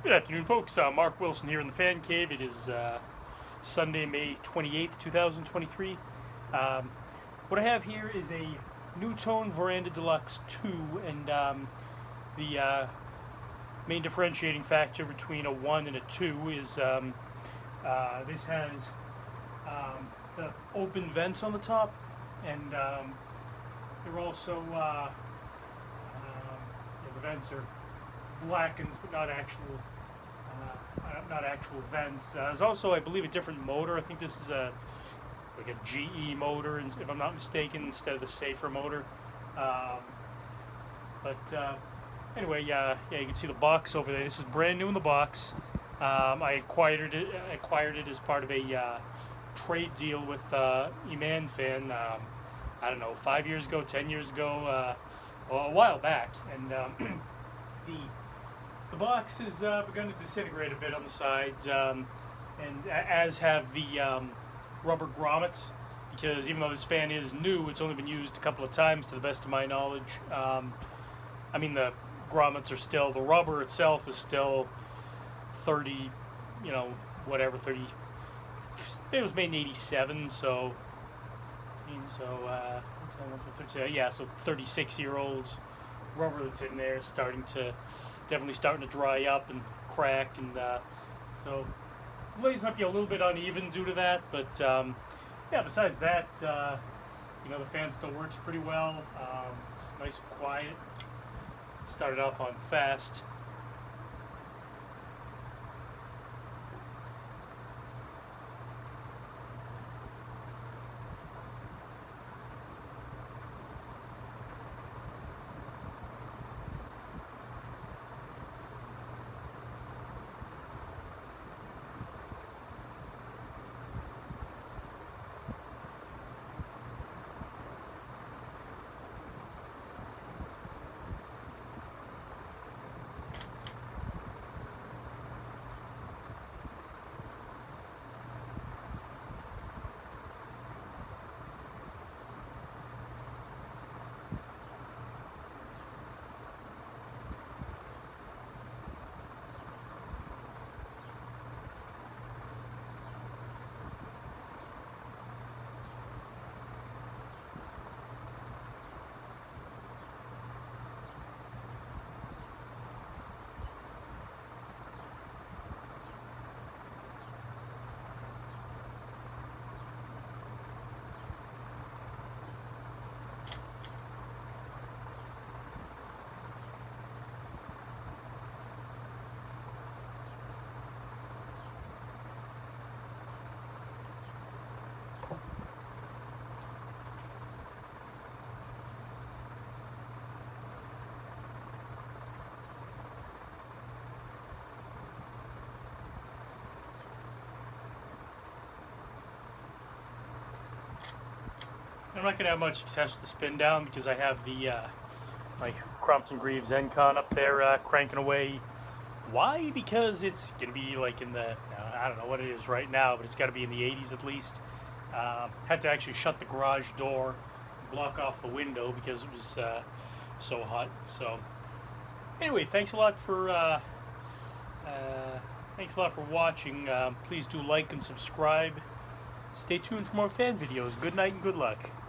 Good afternoon, folks. Mark Wilson here in the Fan Cave. It is Sunday, May 28th, 2023. What I have here is a NuTone Verandah Deluxe 2, and the main differentiating factor between a 1 and a 2 is this has the open vents on the top, and they're also, the vents are blackens, but not actual vents. There's also, I believe, a different motor. I think this is like a GE motor, if I'm not mistaken, instead of the safer motor. Anyway, yeah, you can see the box over there. This is brand new in the box. I acquired it as part of a trade deal with Eman Fan. I don't know, 5 years ago, 10 years ago, a while back, and the box has begun to disintegrate a bit on the sides, and as have the rubber grommets, because even though this fan is new, it's only been used a couple of times to the best of my knowledge. I mean, the grommets are still, the rubber itself is still 30, whatever, 30, it was made in 87, so 36-year-olds rubber that's in there is definitely starting to dry up and crack, and so the blades might be a little bit uneven due to that, but yeah, besides that, the fan still works pretty well. It's nice and quiet. Started off on fast. I'm not going to have much success with the spin down because I have the my Crompton Greaves Encon up there cranking away. Why? Because it's going to be like in the, I don't know what it is right now, but it's got to be in the 80s at least. Had to actually shut the garage door, block off the window because it was so hot. So anyway, thanks a lot for watching. Please do like and subscribe. Stay tuned for more fan videos. Good night and good luck.